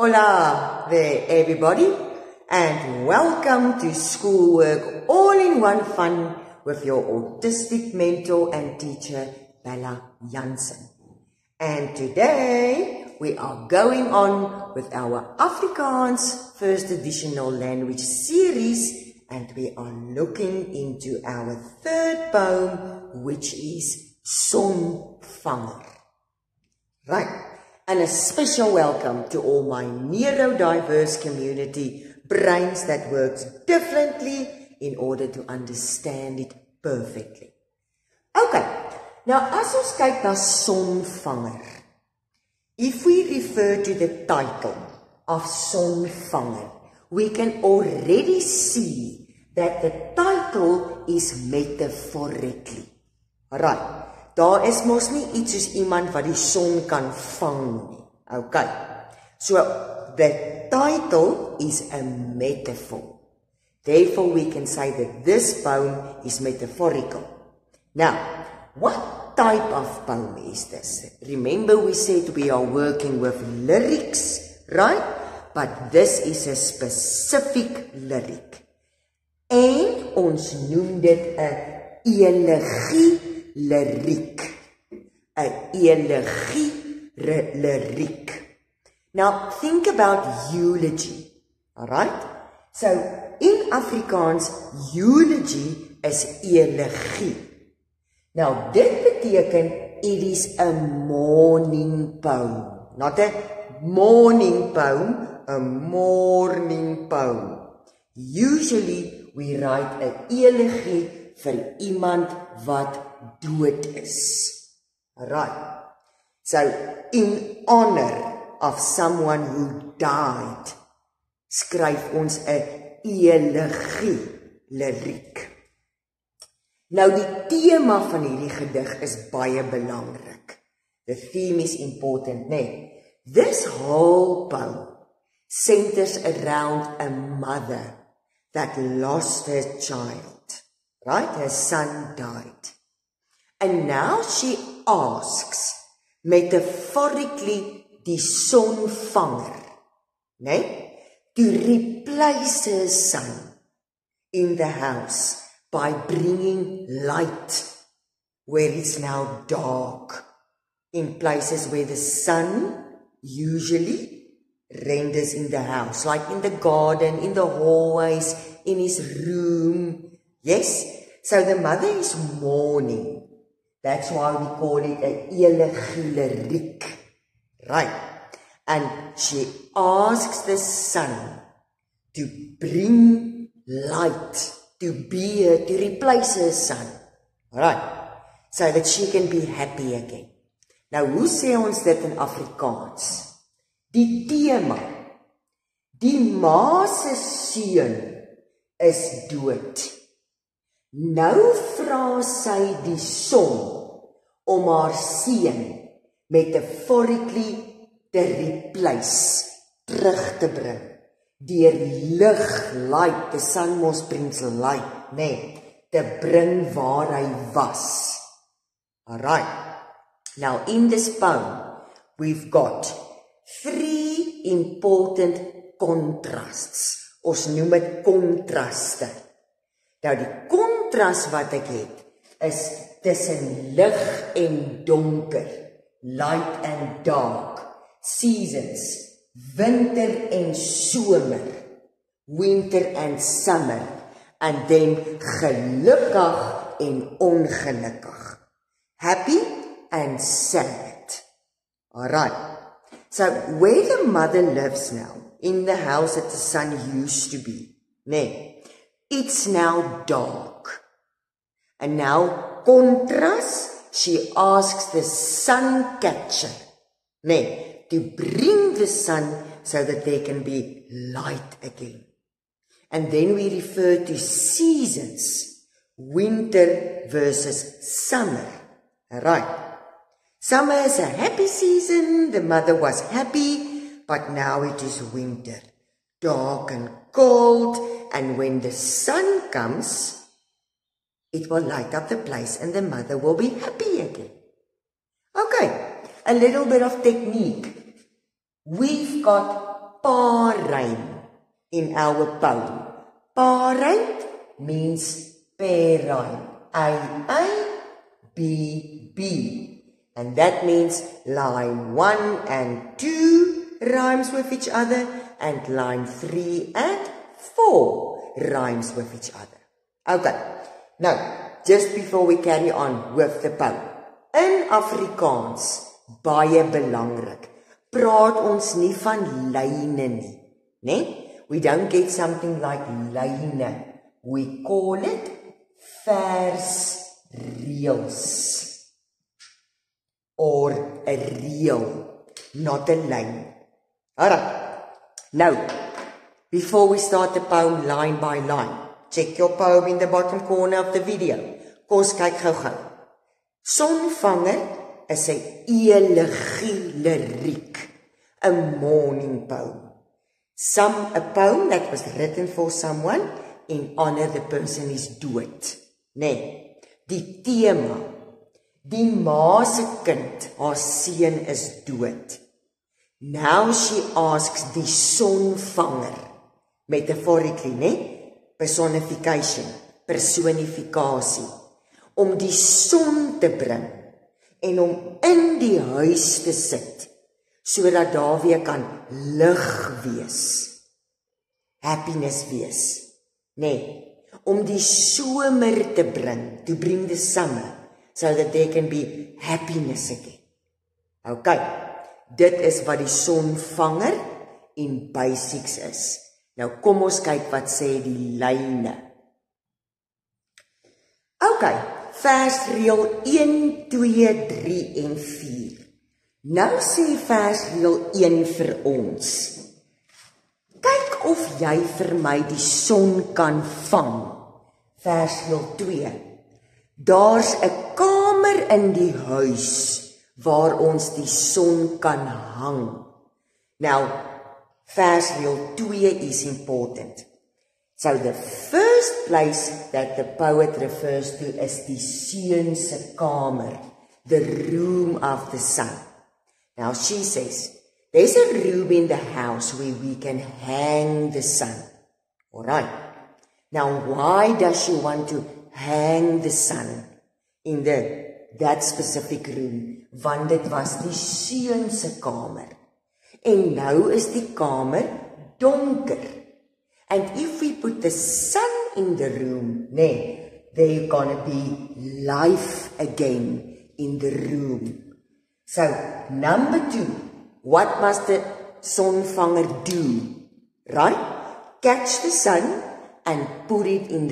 Hola there everybody, and welcome to Schoolwork All-in-One Fun with your autistic mentor and teacher Bella Jansen. And today we are going on with our Afrikaans First Additional Language series, and we are looking into our third poem, which is Sonvanger. Right. And a special welcome to all my neurodiverse community, brains that works differently in order to understand it perfectly. Okay, now as ons kyk na Sonvanger, if we refer to the title of Sonvanger, we can already see that the title is metaphorically. Alright. Daar is mos nie iets soos iemand wat die son kan vang nie. Okay. So, the title is a metaphor. Therefore, we can say that this poem is metaphorical. Now, what type of poem is this? Remember we said we are working with lyrics, right? But this is a specific lyric. En ons noem dit 'n elegie lyriek. 'n elegie lyriek. Now, think about eulogy. Alright? So, in Afrikaans, eulogy is elegie. Now, dit beteken it is a mourning poem. Not a morning poem, a morning poem. Usually, we write 'n elegie vir iemand wat dood is. Alright. So, in honor of someone who died, skryf ons 'n elegie lyriek. Nou die tema van hierdie gedig is baie belangrik. The theme is important, nee. This whole poem centers around a mother that lost her child. Right? Her son died. And now she asks, metaphorically, die sonvanger, nee, to replace her son in the house by bringing light where it's now dark, in places where the sun usually renders in the house, like in the garden, in the hallways, in his room. Yes? So the mother is mourning. That's why we call it an elegie lyriek. Right. And she asks the son to bring light, to be her, to replace her son. Alright. So that she can be happy again. Nou, hoe sê ons dit in Afrikaans? Die tema. Die ma se seun is dood. Nou vra sy die son om haar seun metaphorically te replace, terug te bring, deur lig, light, the sun must bring light, nee, te bring waar hy was. Alright, now in this poem, we've got 3 important contrasts, ons noem het kontraste. Nou die kontras wat ek het, is tussen lig en donker, light and dark, seasons, winter en somer, winter and summer, and then gelukkig en ongelukkig, happy and sad. Alright, so where the mother lives now, in the house that the son used to be, nee, it's now dark. And now, contrast, she asks the sun catcher, nee, to bring the sun so that there can be light again. And then we refer to seasons, winter versus summer. Alright. Summer is a happy season, the mother was happy, but now it is winter, dark and cold, and when the sun comes, it will light up the place and the mother will be happy again. Okay, a little bit of technique. We've got pa-rhyme in our poem. Pa-rhyme means pair rhyme. A, B, B. And that means line 1 and 2 rhymes with each other, and line 3 and 4 rhymes with each other. Okay, now, just before we carry on with the poem. In Afrikaans, baie belangrik, praat ons nie van lyne nie, né? We don't get something like lyne. We call it versreels. Or a reel, not a line. Alright, now, before we start the poem line by line, check your poem in the bottom corner of the video. Kom ons kyk gou-gou. Sonvanger is 'n elegileriek, a morning poem. A poem that was written for someone in honor the person is dood. Nee, die tema, die ma se kind, haar seun is dood. Now she asks die sonvanger, metaphorically, nee, personifikasie, om die son te bring en om in die huis te sit, sodat daar weer kan lig wees, happiness wees, nee, om die somer te bring, to bring the summer, so that there can be happiness again. Okay, dit is wat die sonvanger in basics is. Nou kom ons kyk wat sê die lyne. Okay, versreël 1, 2, 3 en 4. Nou sê versreël 1 vir ons. Kyk of jy vir my die son kan vang. Versreël 2. Daar's 'n kamer in die huis waar ons die son kan hang. Now, versreël 2 is important. So the first place that the poet refers to is die seun se kamer, the room of the sun. Now she says, there's a room in the house where we can hang the sun. Alright. Now why does she want to hang the sun in that specific room? Want dit was die seun se kamer. En nou is die kamer donker. And if we put the sun in the room, there's gonna be life again in the room. So, number 2, what must the sonvanger do? Right? Catch the sun and put it in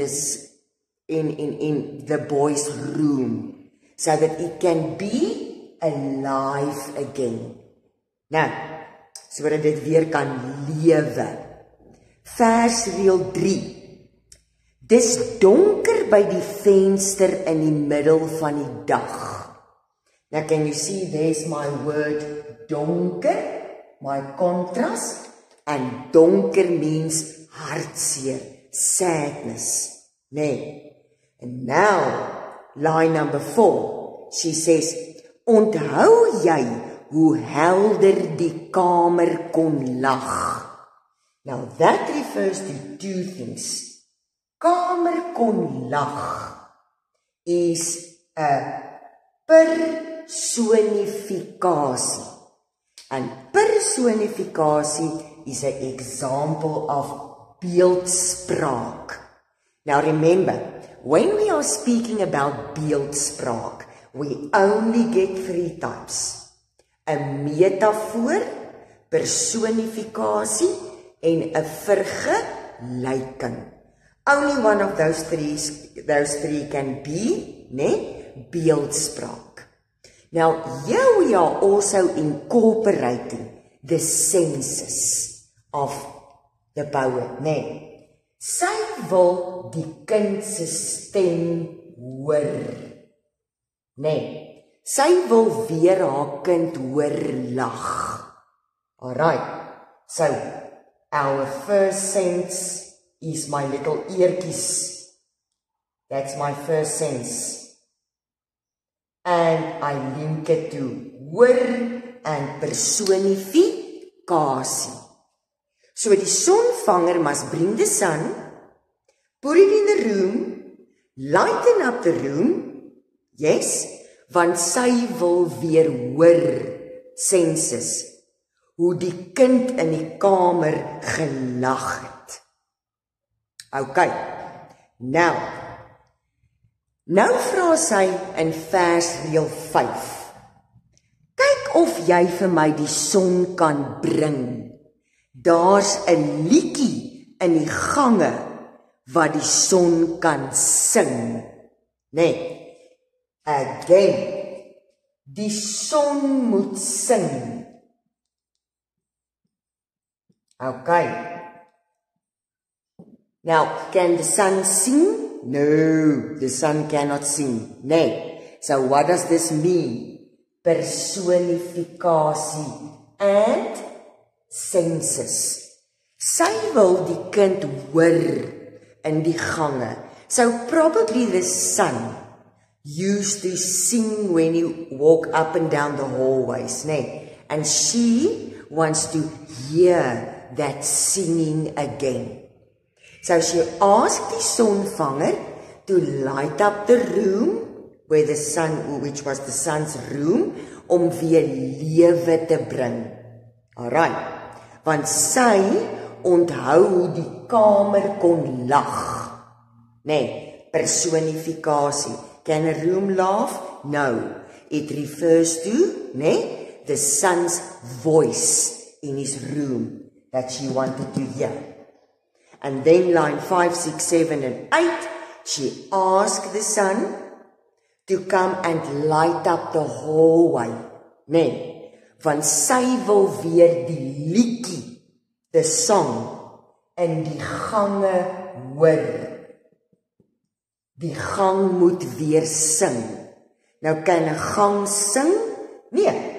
the boy's room, so that it can be alive again. Nou, sodat dit weer kan lewe. Versreël 3. Dis donker by die venster in die middel van die dag. Now can you see there's my word donker, my contrast, and donker means hartseer, sadness. And now, line number 4, she says, onthou jy hoe helder die kamer kon lag? Now that refers to 2 things. Kamer kon lag is a personifikasie. And personifikasie is an example of beeldspraak. Now remember, when we are speaking about beeldspraak, we only get 3 types. A metafoor, personifikasie, en 'n vergelyking. Only one of those three can be, beeldspraak. Now, here we are also incorporating the senses of the poet, Sy wil die kind se stem hoor, Sy wil weer haar kind hoor lag. Alright, so, our first sense is my little eartjies. That's my first sense. And I link it to hoor and personifikasie. So die sonvanger must bring the sun, put it in the room, lighten up the room, yes, want sy wil weer hoor, senses, hoe die kind in die kamer gelag het. Okay, nou vra sy in versreël 5, kyk of jy vir my die son kan bring. Daar's 'n liedjie in die gange wat die son kan sing. Nee, again, die son moet sing. Okay. Now, can the sun sing? No, the sun cannot sing. Nee. So what does this mean? Personifikasie and senses. Sy wil die kind hoor in die gange. So probably the sun used to sing when you walk up and down the hallways, nee? And she wants to hear that singing again. So she asked the sonvanger to light up the room where the sun, which was the sun's room, om weer lewe te bring. Alright. Want sy onthou hoe die kamer kon lag. Nee, personifikasie. Can a room laugh? No. It refers to, nee, the son's voice in his room that she wanted to hear. And then line 5, 6, 7 and 8, she asked the sun to come and light up the hallway. Nee, want sy wil weer die liedjie, the song, in die gange hoor. Die gang moet weer sing. Nou kan 'n gang sing? Nee.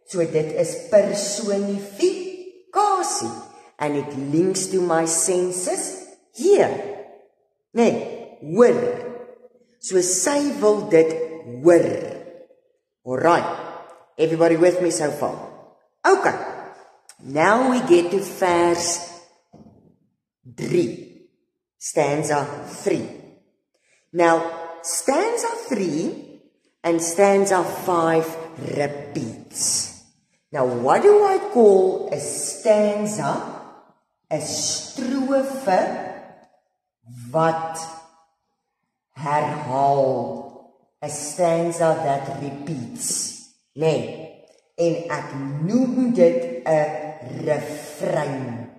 So dit is personifikasie. And it links to my senses here. Nee, hoor. So sy wil dit hoor. Alright. Everybody with me so far? Okay. Now we get to verse 3. Stanza 3. Now, stanza 3 and stanza 5 repeats. Now, what do I call a stanza? 'n strofe wat herhaal. 'n stanza that repeats. Nee, en ek noem dit 'n refrein.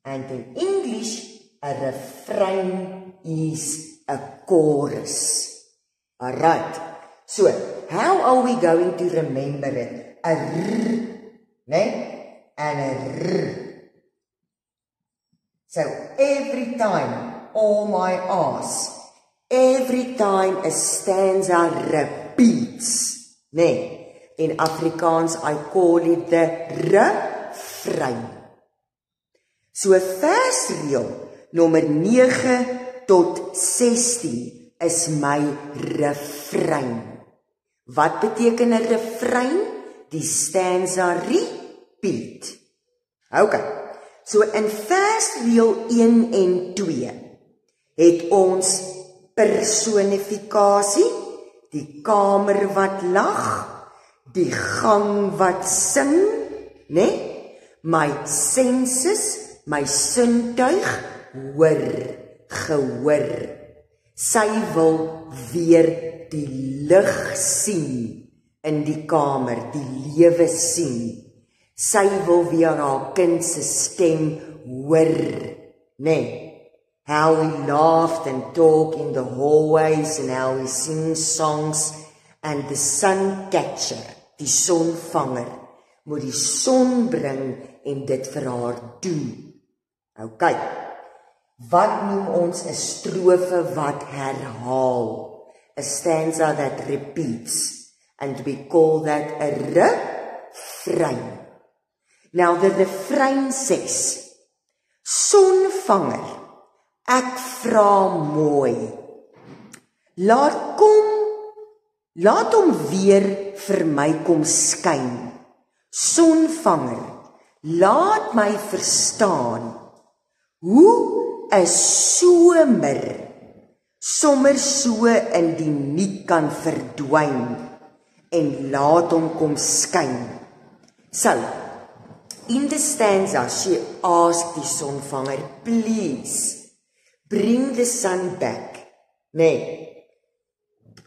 And in English, a refrain is a chorus. Alright. So, how are we going to remember it? A r, nee? And a r. So, every time, oh my ass, every time a stanza repeats, nee? In Afrikaans, I call it the refrein. So, versreël nommer 9 tot 16 is my refrein. Wat beteken 'n refrein? Die stanza repeat. Okay. So in versreël 1 en 2 het ons personifikasie, die kamer wat lag, die gang wat sing, né? My senses, my sintuig hoor, gehoor. Sy wil weer die lig sien in die kamer, die lewe sien. Sy wil weer haar kind se stem hoor, nee. How we laughed and talked in the hallways and how we sing songs, and the sun catcher, die sonvanger, moet die son bring en dit vir haar doen. Okay. Wat noem ons 'n strofe wat herhaal? A stanza that repeats, and we call that a refrein. Now the refrein says, sonvanger, ek vra mooi, laat hom weer vir my kom skyn. Sonvanger, laat my verstaan hoe 'n somer sommer so in die nie kan verdwyn en laat hom kom skyn. So, in the stanza, she asked the sonvanger, please, bring the sun back. Nee,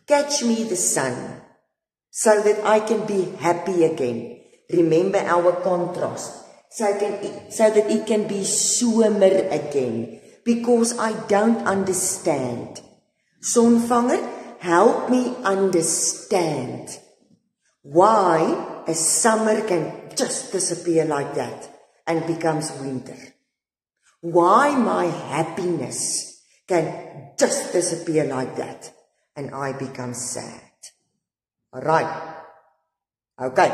catch me the sun, so that I can be happy again. Remember our contrast, so that it can be somer again, because I don't understand. Sonvanger, help me understand why a summer can just disappear like that and becomes winter. Why my happiness can just disappear like that and I become sad. Alright. Okay.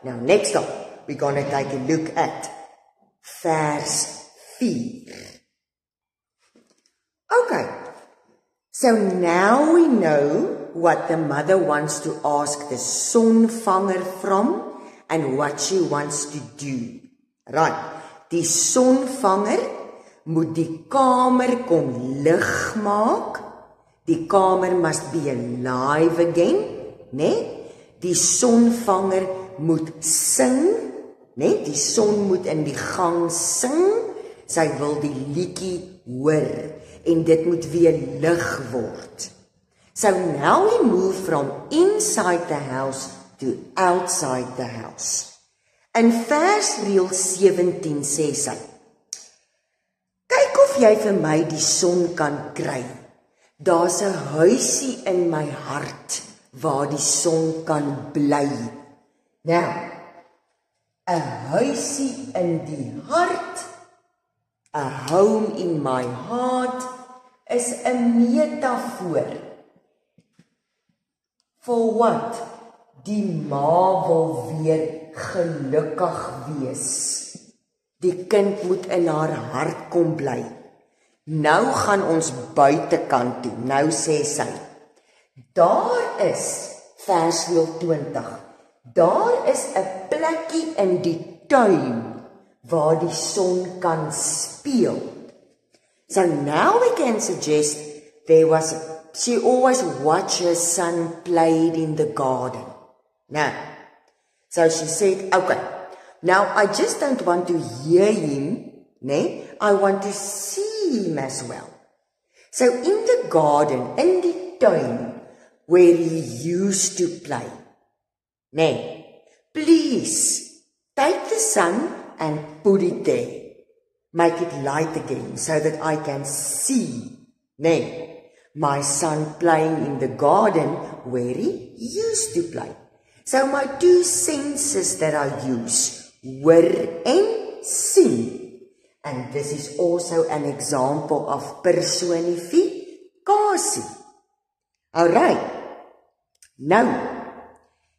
Now next up, we're going to take a look at vers 4. Okay. So now we know what the mother wants to ask the sonvanger from and what she wants to do. Right, die sonvanger moet die kamer kom lig maak. Die kamer must be alive again, né? Die sonvanger moet sing, né? Die son moet in die gang sing. Sy wil die liedjie hoor en dit moet weer lig word. So now we move from inside the house to outside the house. In versreel 17 sê sy, kyk of jy vir my die son kan kry. Daar's 'n huisie in my hart waar die son kan bly. Nou, 'n huisie in die hart, a home in my heart, is 'n metafoor. For what? Die ma wil weer gelukkig wees. Die kind moet in haar hart kom bly. Nou gaan ons buitekant toe. Nou sê sy, daar is, versreel 20, daar is 'n plekkie in die tuin waar die son kan speel. So now we can suggest she always watched her son played in the garden. Now, so she said, okay, now I just don't want to hear him, né? I want to see him as well. So in the garden, in the tuin, where he used to play, né? Please, take the sun and put it there. Make it light again so that I can see, né? My son playing in the garden where he used to play. So my two senses that I use, hoor en sien. And this is also an example of personificasie. Alright, nou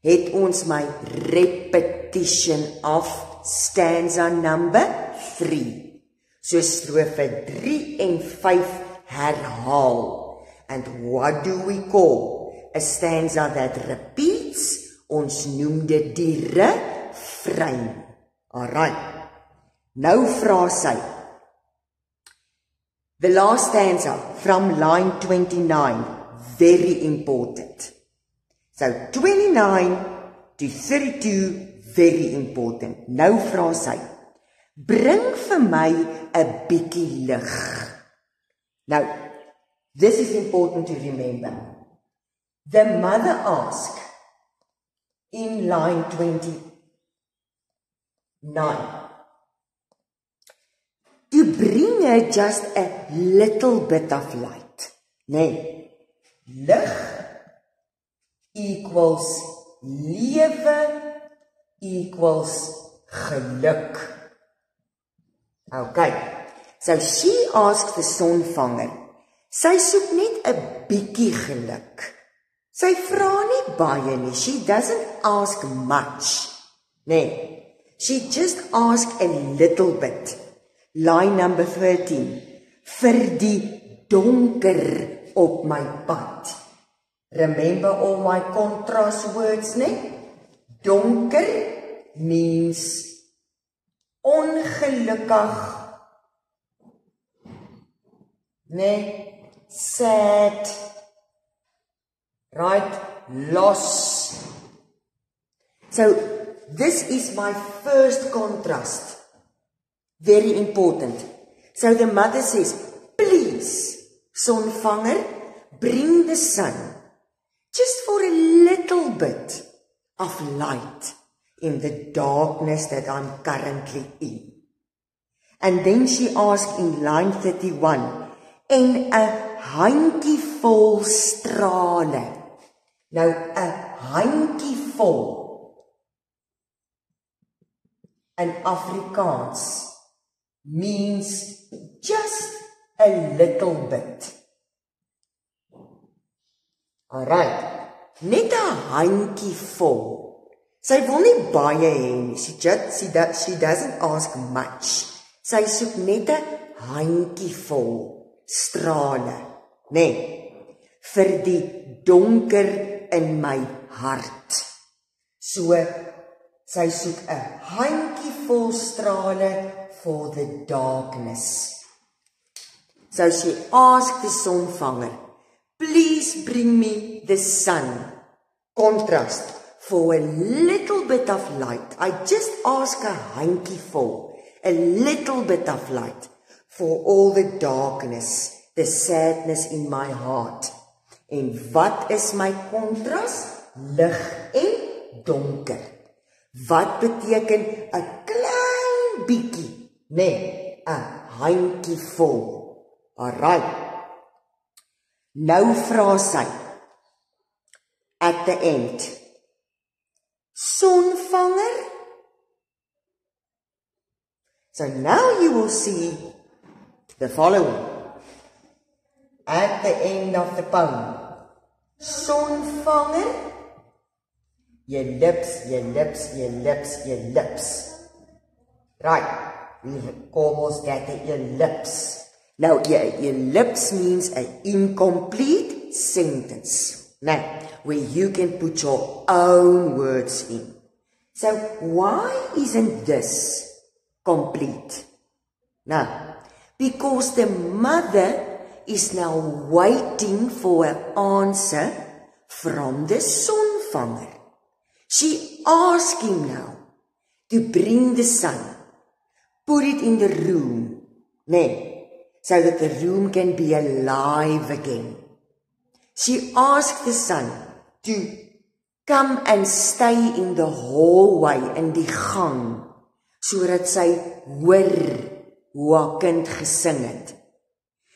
het ons my repetition of stanza number 3. So strofe 3 en 5 herhaal. And what do we call a stanza that repeats? Ons noem dit die refrein. Alright. Nou vra sy. The last stanza from line 29, very important. So 29 to 32, very important. Nou vra sy. Bring vir my 'n bietjie lig. Now, this is important to remember. The mother asked in line 29 to bring her just a little bit of light. Nee, lig equals lewe equals geluk. Okay, so she asked the sonvanger, sy soek net 'n bietjie geluk. Sy vra nie baie nie, she doesn't ask much. Nee, she just asked a little bit. Line number 13, vir die donker op my pad. Remember all my contrast words, nee? Donker means ongelukkig, sad, right, loss. So this is my first contrast. Very important. So the mother says, please, sonvanger, bring the sun, just for a little bit of light in the darkness that I'm currently in. And then she asked in line 31, en 'n handjievol strale. Nou, 'n handjievol in Afrikaans means just a little bit. Alright, net 'n handjievol. Sy wil nie baie hê nie. She doesn't ask much. Sy soek net 'n handjievol strale, vir die donker in my hart. So, sy soek 'n handjievol strale for the darkness. So she asked the sonvanger, please bring me the sun. Contrast, for a little bit of light. I just ask a handjievol, a little bit of light, for all the darkness, the sadness in my heart. En wat is my contrast? Lig en donker. Wat beteken 'n klein bietjie, 'n handjievol. Alright. Nou vra sy, at the end, sonvanger? So now you will see the following. At the end of the poem, sonvanger, your lips, your lips, your lips, your lips. Right, we call us that your lips. Now, your lips means an incomplete sentence. Now, where you can put your own words in. So, why isn't this complete? Now, because the mother is now waiting for an answer from the sonvanger. She asks him now to bring the sun, put it in the room, so that the room can be alive again. She asks the sun to come and stay in the hallway, in die gang, sodat sy hoor hoe haar kind gesing het.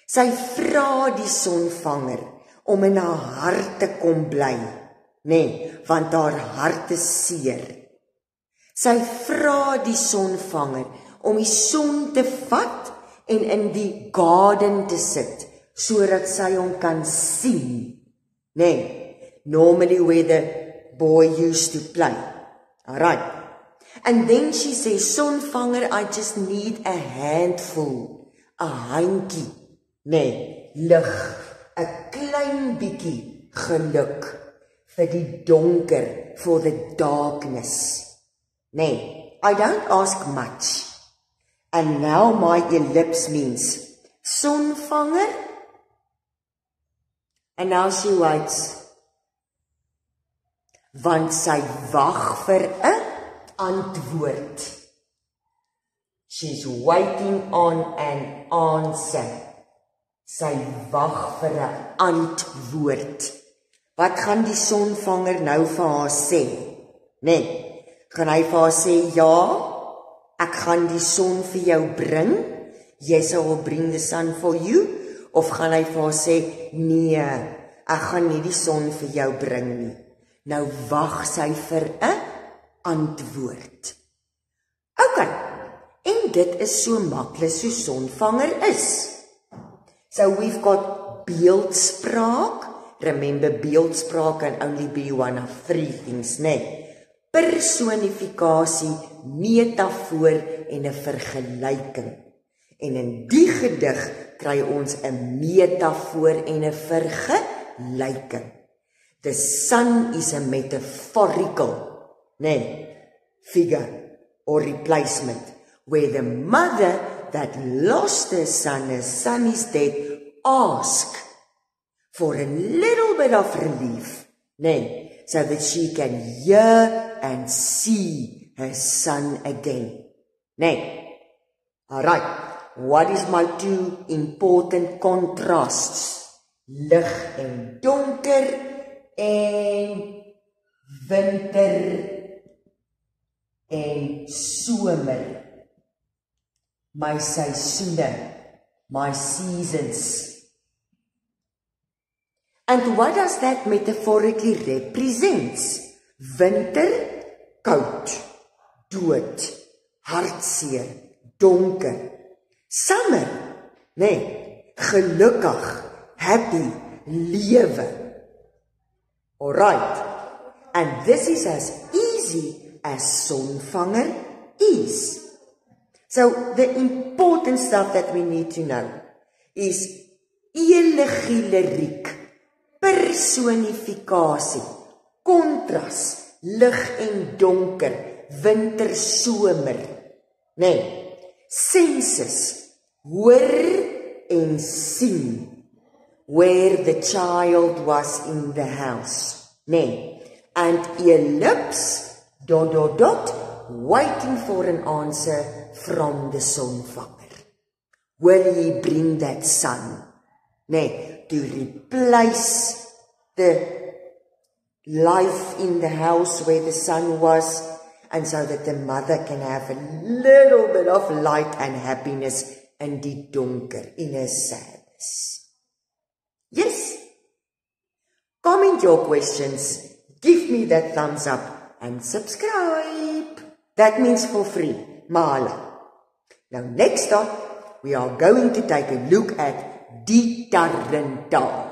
Sy vra die sonvanger om in haar hart te kom bly, want haar hart is seer. Sy vra die sonvanger om die son te vat en in die garden te sit, sodat sy hom kan sien. Normally where the boy used to play. Alright. And then she says, sonvanger, I just need a handful, 'n handjie, lig, 'n klein bietjie geluk vir die donker, for the darkness. I don't ask much. And now my ellipse means, sonvanger. And now she waits. Want sy wag vir 'n antwoord. She's waiting on an answer. Sy wag vir 'n antwoord. Wat gaan die sonvanger nou vir haar sê? Gaan hy vir haar sê, ja, ek gaan die son vir jou bring, yes, I will bring the sun for you, of gaan hy vir haar sê, nee, ek gaan nie die son vir jou bring nie. Nou wag sy vir 'n antwoord. Okay, en dit is so maklik so sonvanger is. So we've got beeldspraak. Remember, beeldspraak can only be one of three things, Personifikasie, metafoor en 'n vergelyking. En in die gedig kry ons 'n metafoor en 'n vergelyking. The sun is a metaphorical, figure or replacement, where the mother that lost her son is dead, ask for a little bit of relief, so that she can hear and see her son again. Alright, what is my two important contrasts? Lig en donker en winter en somer. My seisoene, my seasons. And what does that metaphorically represent? Winter, koud, dood, hartseer, donker. Summer, gelukkig, happy, lewe. Alright, and this is as easy as sonvanger is. So the important stuff that we need to know is elegileriek, personifikasie, kontras, lig en donker, winter, somer, sensus, hoor en sien, where the child was in the house, and ellipse, ... waiting for an answer from the sonvanger. Will he bring that son, to replace the life in the house where the son was, and so that the mother can have a little bit of light and happiness in die donker, in her sadness? Yes? Comment your questions, give me that thumbs up, and subscribe. That means for free, mahala. Now next up, we are going to take a look at die Tarentaal.